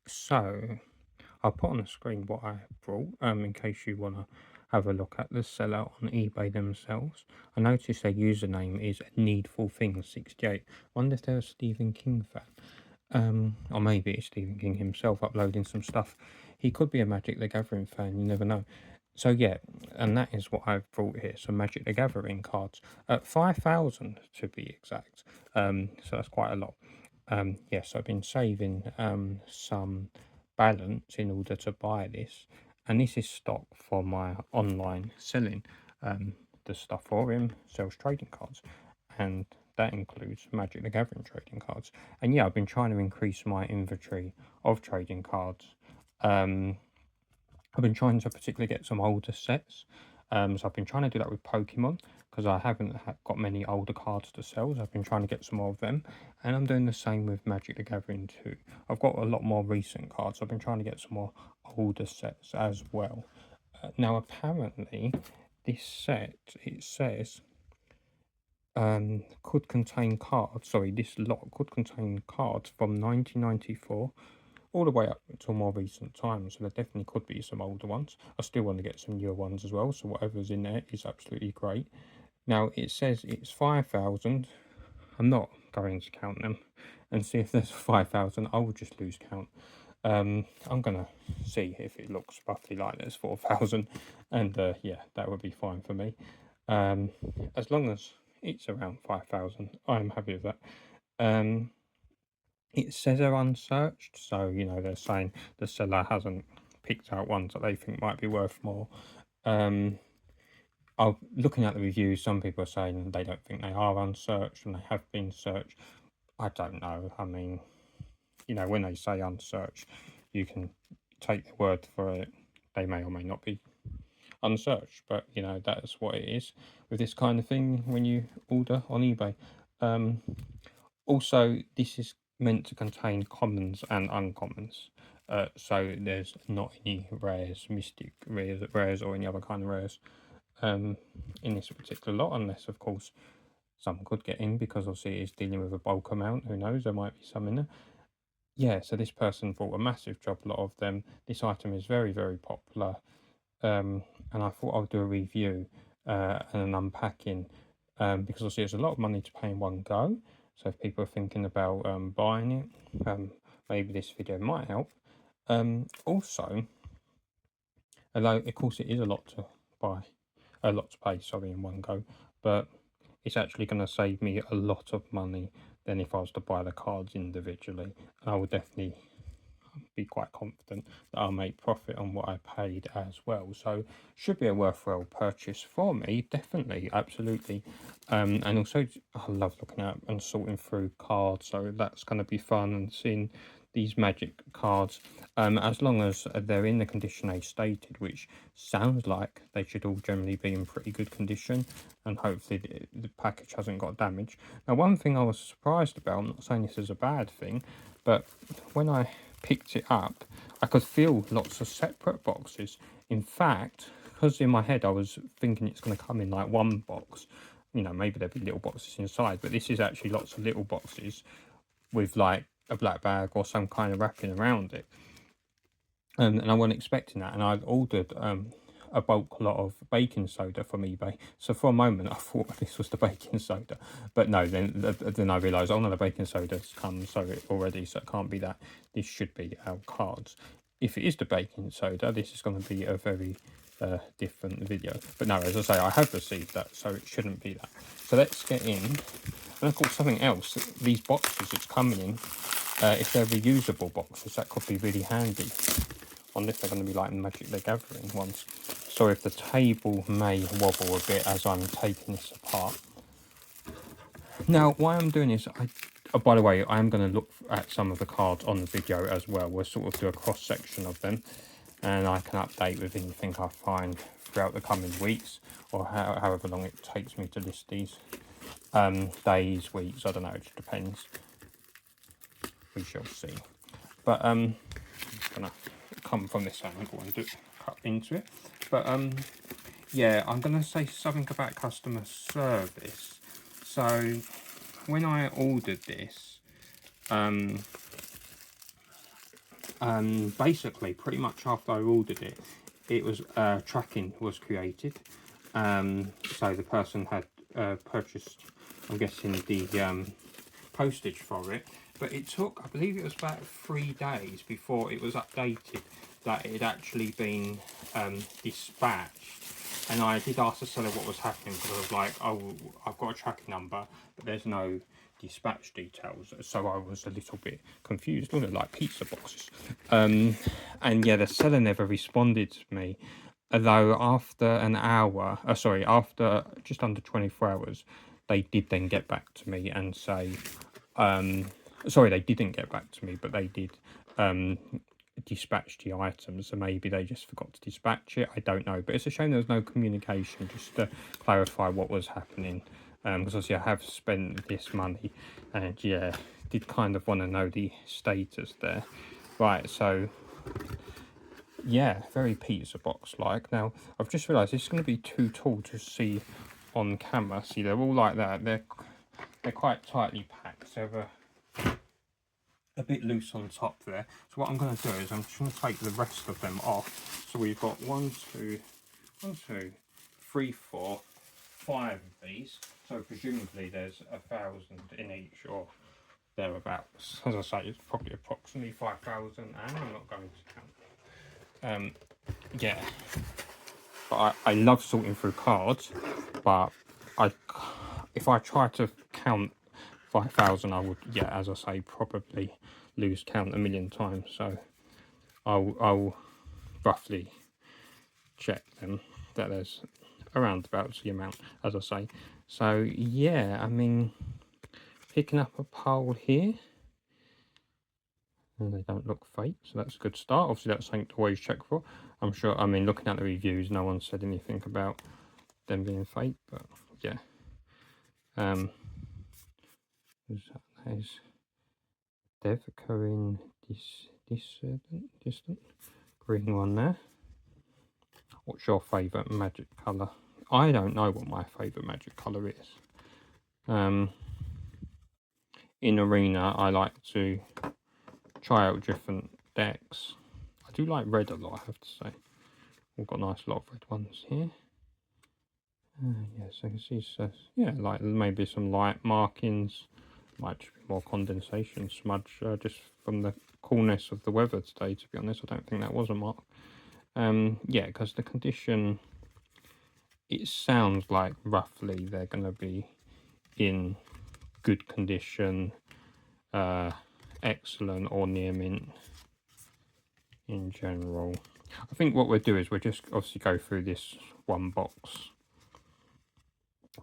So I'll put on the screen what I brought, in case you want to have a look at the seller on eBay themselves. I noticed their username is Needful Things 68. Wonder if they're a Stephen King fan. Or maybe it's Stephen King himself uploading some stuff. He could be a Magic the Gathering fan, you never know. So yeah, and that is what I've brought here, some Magic the Gathering cards. 5,000 to be exact. So that's quite a lot. Yes, I've been saving some balance in order to buy this, and this is stock for my online selling. The Stufforium sells trading cards, and that includes Magic the Gathering trading cards. And yeah, I've been trying to increase my inventory of trading cards. I've been trying to particularly get some older sets. So I've been trying to do that with Pokemon because I haven't got many older cards to sell. So I've been trying to get some more of them, and I'm doing the same with Magic the Gathering too. I've got a lot more recent cards. So I've been trying to get some more older sets as well. Now apparently, this set, it says, could contain cards. Sorry, this lot could contain cards from 1994 all the way up to more recent times. So there definitely could be some older ones. I still want to get some newer ones as well. So whatever's in there is absolutely great. Now it says it's 5,000. I'm not going to count them and see if there's 5,000. I will just lose count. I'm gonna see if it looks roughly like there's 4,000, and yeah, that would be fine for me. As long as it's around 5,000, I'm happy with that. It says they're unsearched, so you know they're saying the seller hasn't picked out ones that they think might be worth more. I'm looking at the reviews. Some people are saying they don't think they are unsearched and they have been searched. I don't know. I mean, you know, when they say unsearched, you can take their word for it. They may or may not be unsearched, but you know that's what it is with this kind of thing when you order on eBay. Also, this is meant to contain commons and uncommons. So there's not any rares, mystic rares or any other kind of rares in this particular lot, unless of course some could get in because obviously it is dealing with a bulk amount. Who knows? There might be some in there. Yeah, so this person bought a massive job lot of them. This item is very, very popular. And I thought I'll do a review and an unpacking because obviously there's a lot of money to pay in one go. So if people are thinking about buying it, maybe this video might help. Also, although of course it is a lot to buy, a lot to pay, sorry, in one go, but it's actually going to save me a lot of money than if I was to buy the cards individually. And I would definitely be quite confident that I'll make profit on what I paid as well. So should be a worthwhile purchase for me, definitely, absolutely. And also I love looking at and sorting through cards, so that's going to be fun, and seeing these magic cards, as long as they're in the condition they stated, which sounds like they should all generally be in pretty good condition, and hopefully the package hasn't got damage. Now one thing I was surprised about, I'm not saying this is a bad thing, but when I picked it up, I could feel lots of separate boxes. In fact, because in my head I was thinking it's going to come in like one box, you know, maybe there'll be little boxes inside, but this is actually lots of little boxes with like a black bag or some kind of wrapping around it. And I wasn't expecting that, and I'd ordered a bulk lot of baking soda from eBay. So for a moment I thought this was the baking soda, but no, then I realised, oh no, the baking soda's come already, so it can't be that. This should be our cards. If it is the baking soda, this is going to be a very different video. But no, as I say, I have received that, so it shouldn't be that. So let's get in. And of course something else, these boxes it's coming in, if they're reusable boxes, that could be really handy. Unless they're going to be like Magic the Gathering ones. So if the table may wobble a bit as I'm taking this apart. Now, why I'm doing this, by the way, I am going to look at some of the cards on the video as well. We'll sort of do a cross section of them, and I can update with anything I find throughout the coming weeks, or however long it takes me to list these. Days, weeks, I don't know, it just depends. We shall see. But I'm gonna come from this angle and cut into it. But yeah, I'm gonna say something about customer service. So when I ordered this, basically, pretty much after I ordered it, it was tracking was created. So the person had purchased, I'm guessing, the postage for it. But it took, I believe it was about 3 days before it was updated that it had actually been dispatched. And I did ask the seller what was happening, because I was like, oh, I've got a tracking number, but there's no dispatch details. So I was a little bit confused, looked like pizza boxes. And yeah, the seller never responded to me. Although after an hour, after just under 24 hours, they did then get back to me and say, sorry, they didn't get back to me, but they did dispatch the items, so maybe they just forgot to dispatch it. I don't know, but it's a shame there was no communication just to clarify what was happening, because obviously I have spent this money, and yeah, did kind of want to know the status there. Right, so yeah, very pizza box like. Now I've just realised this is going to be too tall to see on camera. See, they're all like that. They're quite tightly packed, so they're a bit loose on top there. So what I'm going to do is I'm just going to take the rest of them off. So we've got 1, 2, 3, 4, 5 of these. So presumably there's 1,000 in each, or thereabouts. As I say, it's probably approximately 5,000, and I'm not going to count. Yeah, but I love sorting through cards, but if I try to count 5,000, I would, yeah, as I say, probably lose count a million times. So I'll roughly check them that there's around about the amount, as I say. So yeah, I mean, picking up a pile here, and they don't look fake, so that's a good start. Obviously that's something to always check for. I'm sure, I mean, looking at the reviews, no one said anything about them being fake, but yeah. There's Devcoin distant green one there. What's your favourite magic colour? I don't know what my favourite magic colour is. In Arena, I like to try out different decks. I do like red a lot, I have to say. We've got a nice lot of red ones here. Yeah, so you can see, yeah, like maybe some light markings, might just be more condensation smudge, just from the coolness of the weather today, to be honest. I don't think that was a mark. Yeah, because the condition, it sounds like roughly they're going to be in good condition, excellent or near mint in general. I think what we'll do is we'll just obviously go through this one box.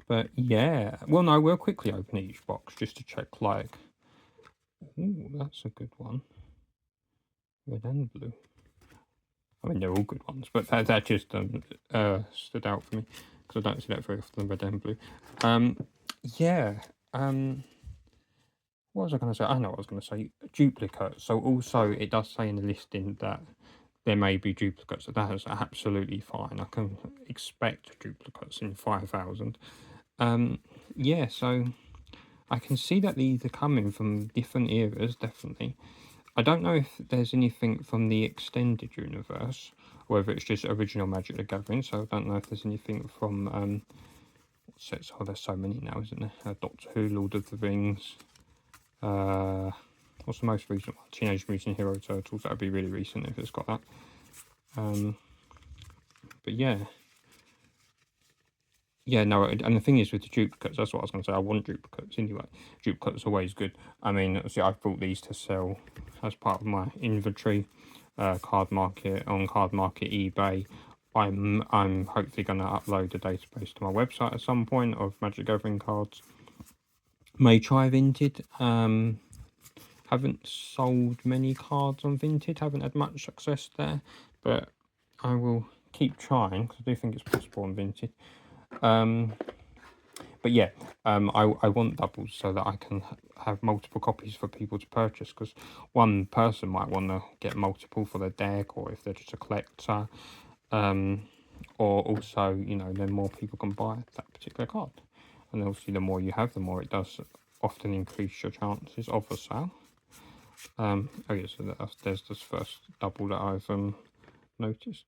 But yeah, well, no, we'll quickly open each box just to check, like, ooh, that's a good one. Red and blue. I mean, they're all good ones, but that just stood out for me, because I don't see that very often, red and blue. Yeah, what was I going to say? I know what I was going to say. Duplicates. So also, it does say in the listing that there may be duplicates. So that is absolutely fine. I can expect duplicates in 5,000. Yeah, so I can see that these are coming from different eras, definitely. I don't know if there's anything from the extended universe, or whether it's just original Magic the Gathering, so I don't know if there's anything from, sets, oh, there's so many now, isn't there? Doctor Who, Lord of the Rings, what's the most recent one? Teenage Mutant Hero Turtles, that would be really recent if it's got that. But yeah. Yeah, no, and the thing is with the duplicates, that's what I was going to say, I want duplicates anyway. Duplicates are always good. I mean, see, I've bought these to sell as part of my inventory, Card Market, on Card Market, eBay. I'm hopefully going to upload a database to my website at some point of Magic Gathering cards. May try Vinted. Haven't sold many cards on Vinted, haven't had much success there, but I will keep trying, because I do think it's possible on Vinted. But yeah, I want doubles so that I can have multiple copies for people to purchase, because one person might want to get multiple for their deck, or if they're just a collector, or also, you know, then more people can buy that particular card. And obviously the more you have, the more it does often increase your chances of a sale. Oh yeah, so there's this first double that I've noticed.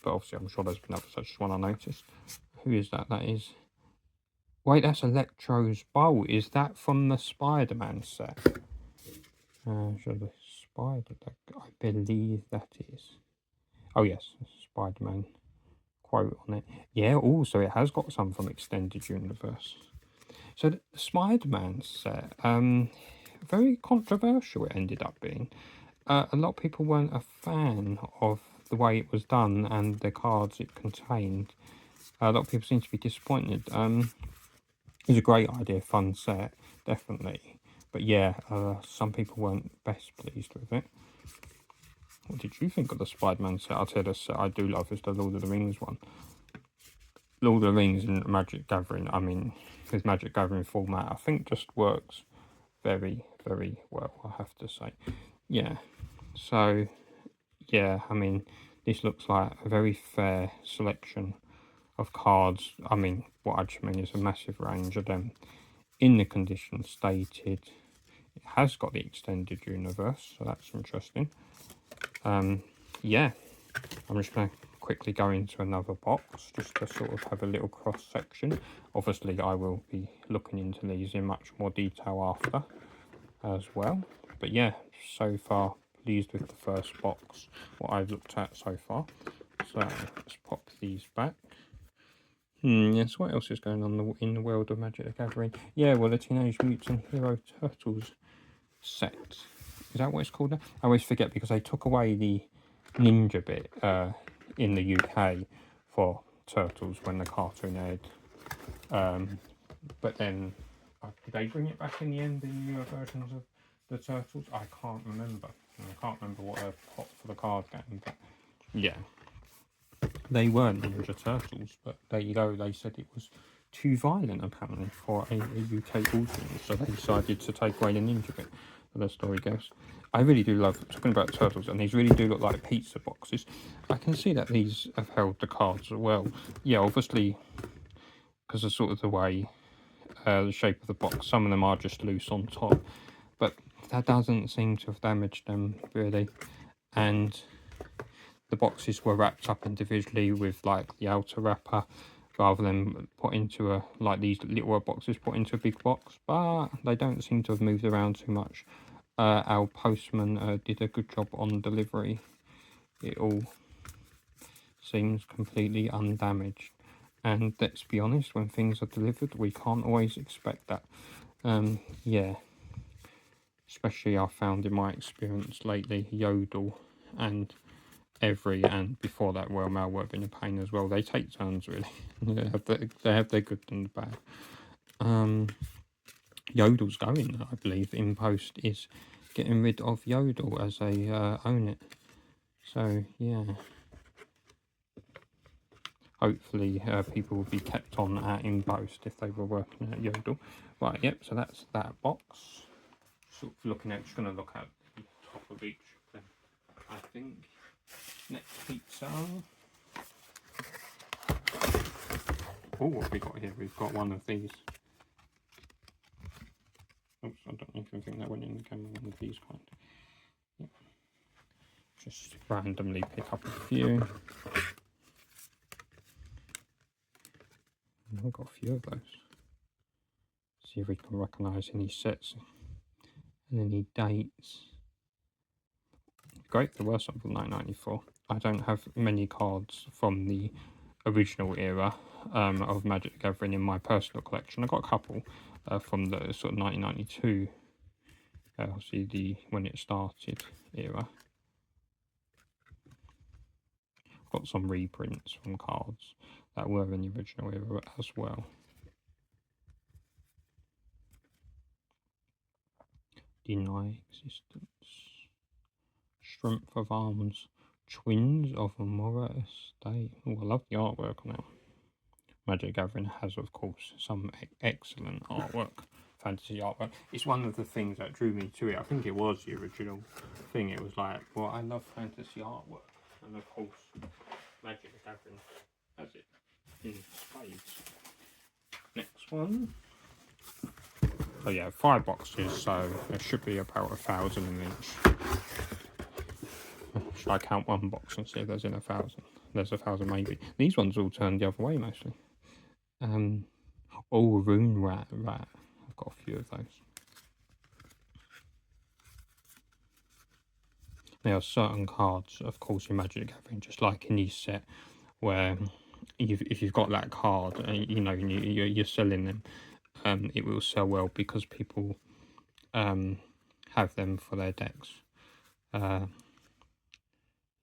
But obviously I'm sure there's been others, that's just one I noticed. Who is that? That is... Wait, that's Electro's Bolt. Is that from the Spider-Man set? Should the Spider... I believe that is. Oh yes, Spider-Man quote on it. Yeah, also it has got some from Extended Universe. So the Spider-Man set, very controversial it ended up being. A lot of people weren't a fan of the way it was done and the cards it contained. A lot of people seem to be disappointed. It was a great idea, fun set, definitely. But yeah, some people weren't best pleased with it. What did you think of the Spider-Man set? I'll tell you the set I do love is the Lord of the Rings one. Lord of the Rings and Magic Gathering, I mean, his Magic Gathering format, I think just works very, very well, I have to say. Yeah, so, yeah, I mean, this looks like a very fair selection of cards. I mean, what I just mean is a massive range of them in the conditions stated. It has got the Extended Universe, so that's interesting. Yeah, I'm just going to quickly go into another box just to sort of have a little cross section. Obviously I will be looking into these in much more detail after as well, but yeah, so far pleased with the first box, what I've looked at so far. So let's pop these back. Yes, what else is going on in the world of Magic the Gathering? Yeah, well, the Teenage Mutant Hero Turtles set. Is that what it's called? I always forget because they took away the ninja bit in the UK for Turtles when the cartoon aired. But then, did they bring it back in the end in newer versions of the Turtles? I can't remember. I can't remember what they put for the card game, but yeah. They were Ninja Turtles, but there you go, they said it was too violent apparently for a UK audience, so they decided to take away the ninja bit. The story goes. I really do love talking about turtles, and these really do look like pizza boxes. I can see that these have held the cards as well. Yeah, obviously, because of sort of the way, the shape of the box, some of them are just loose on top, but that doesn't seem to have damaged them really. And the boxes were wrapped up individually with like the outer wrapper, rather than put into a, like these little boxes put into a big box, but they don't seem to have moved around too much. Our postman did a good job on delivery. It all seems completely undamaged, and let's be honest, when things are delivered we can't always expect that. Yeah, especially I've found in my experience lately, Yodel and Every, and before that Royal Mail were been a pain as well. They take turns really. They have their good and bad. Yodel's going, I believe, in post is getting rid of Yodel as they own it. So yeah, hopefully people will be kept on at in post if they were working at Yodel. Right, yep, so that's that box. Sort of looking at, just going to look at the top of each of them, I think. Next pizza. Oh, what have we got here? We've got one of these. Oops, I don't even think that went in the camera. One of these kind. Yep. Just randomly pick up a few. I've got a few of those. See if we can recognise any sets and any dates. Great, there were some from 1994. I don't have many cards from the original era of Magic the Gathering in my personal collection. I got a couple from the sort of 1992, obviously the when it started era. I've got some reprints from cards that were in the original era as well. Deny existence. Strength of Arms. Twins of Amora Estate. Oh, I love the artwork on it. Magic Gathering has, of course, some excellent artwork, fantasy artwork. It's one of the things that drew me to it. I think it was the original thing. It was like, well, I love fantasy artwork. And of course, Magic the Gathering has it in spades. Next one. So yeah, 5 boxes, so there should be about 1,000 in each. Should I count one box and see if there's in 1,000? There's 1,000 maybe. These ones all turned the other way mostly. Oh, Rune Rat. I've got a few of those. There are certain cards, of course, in Magic the Gathering, just like in this set, where if you've got that card, you know, you're selling them, it will sell well because people have them for their decks.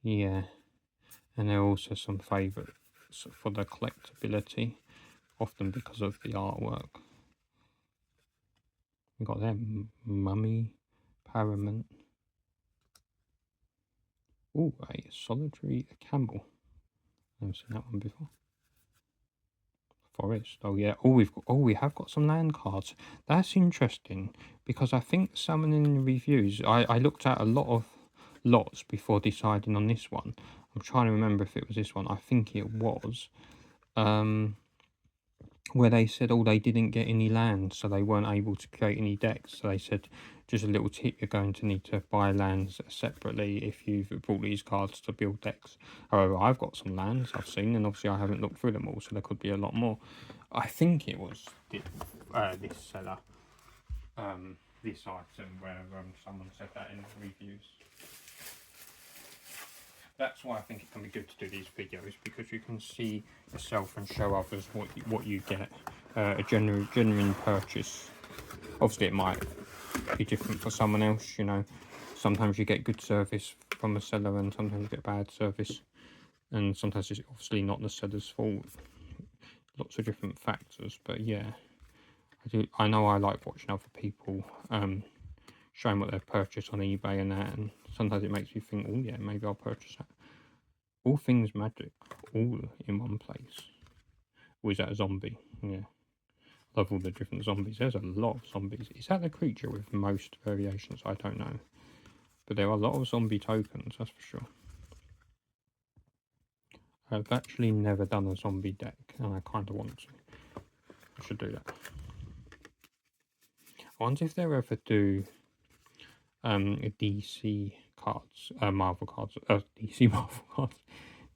Yeah, and there are also some favourites for the collectability, often because of the artwork. We've got them, Mummy, Paramount. Oh, a Solitary Campbell. I've never seen that one before. Forest. Oh yeah. We have got some land cards. That's interesting because I think someone in the reviews, I looked at a lot of lots before deciding on this one. I'm trying to remember if it was this one. I think it was. Where they said, oh, they didn't get any land, so they weren't able to create any decks. So they said, just a little tip, you're going to need to buy lands separately if you've bought these cards to build decks. However, I've got some lands I've seen, and obviously I haven't looked through them all, so there could be a lot more. I think it was this seller, this item, where someone said that in the reviews. That's why I think it can be good to do these videos, because you can see yourself and show others what you get. A genuine purchase. Obviously it might be different for someone else, you know. Sometimes you get good service from a seller and sometimes you get bad service, and sometimes it's obviously not the seller's fault. Lots of different factors, but yeah, I know I like watching other people showing what they've purchased on eBay and that, and sometimes it makes me think, oh yeah, maybe I'll purchase that. All things magic, all in one place. Or is that a zombie? Yeah. Love all the different zombies. There's a lot of zombies. Is that the creature with most variations? I don't know. But there are a lot of zombie tokens, that's for sure. I've actually never done a zombie deck, and I kind of want to. I should do that. I wonder if they ever do DC cards, Marvel cards, DC Marvel cards,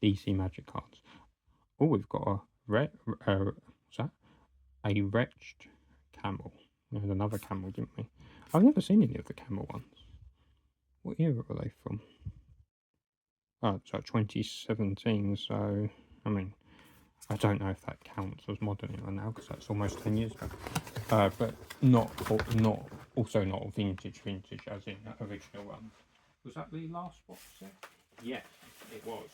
DC Magic cards. Oh, we've got a what's that? A wretched camel. We had another camel, didn't we? I've never seen any of the camel ones. What era were they from? Oh, it's like 2017, so, I mean, I don't know if that counts as modern era now, because that's almost 10 years ago. But also not vintage, as in original ones. Was that the last box set? Yes, it was.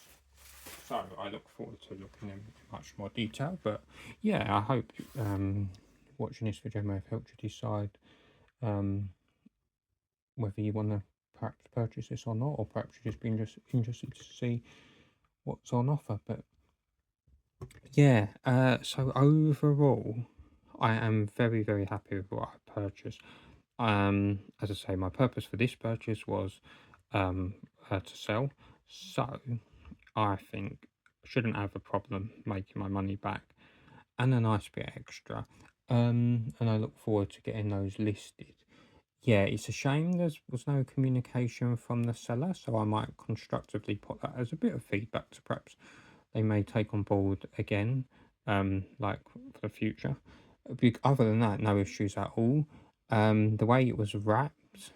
So I look forward to looking in much more detail, but yeah, I hope watching this video may have helped you decide whether you want to perhaps purchase this or not, or perhaps you've just been interested to see what's on offer. But yeah, so overall, I am very, very happy with what I purchased. As I say, my purpose for this purchase was to sell, so I think I shouldn't have a problem making my money back, and a nice bit extra. And I look forward to getting those listed. Yeah, it's a shame there was no communication from the seller, so I might constructively put that as a bit of feedback to perhaps they may take on board again, like for the future. Other than that, no issues at all. The way it was wrapped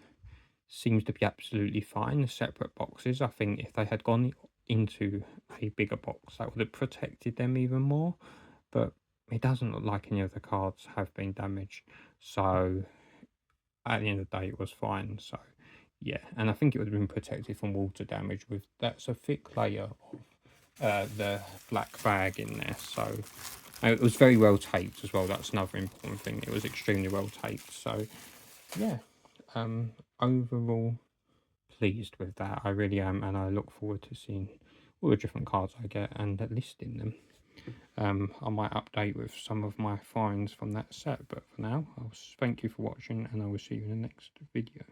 seems to be absolutely fine. The separate boxes, I think if they had gone into a bigger box, that would have protected them even more. But it doesn't look like any of the cards have been damaged. So at the end of the day, it was fine. So yeah, and I think it would have been protected from water damage with that's a thick layer of the black bag in there. So it was very well taped as well. That's another important thing. It was extremely well taped. So yeah, overall pleased with that. I really am, and I look forward to seeing all the different cards I get and listing them. I might update with some of my finds from that set, but for now, I'll thank you for watching, and I will see you in the next video.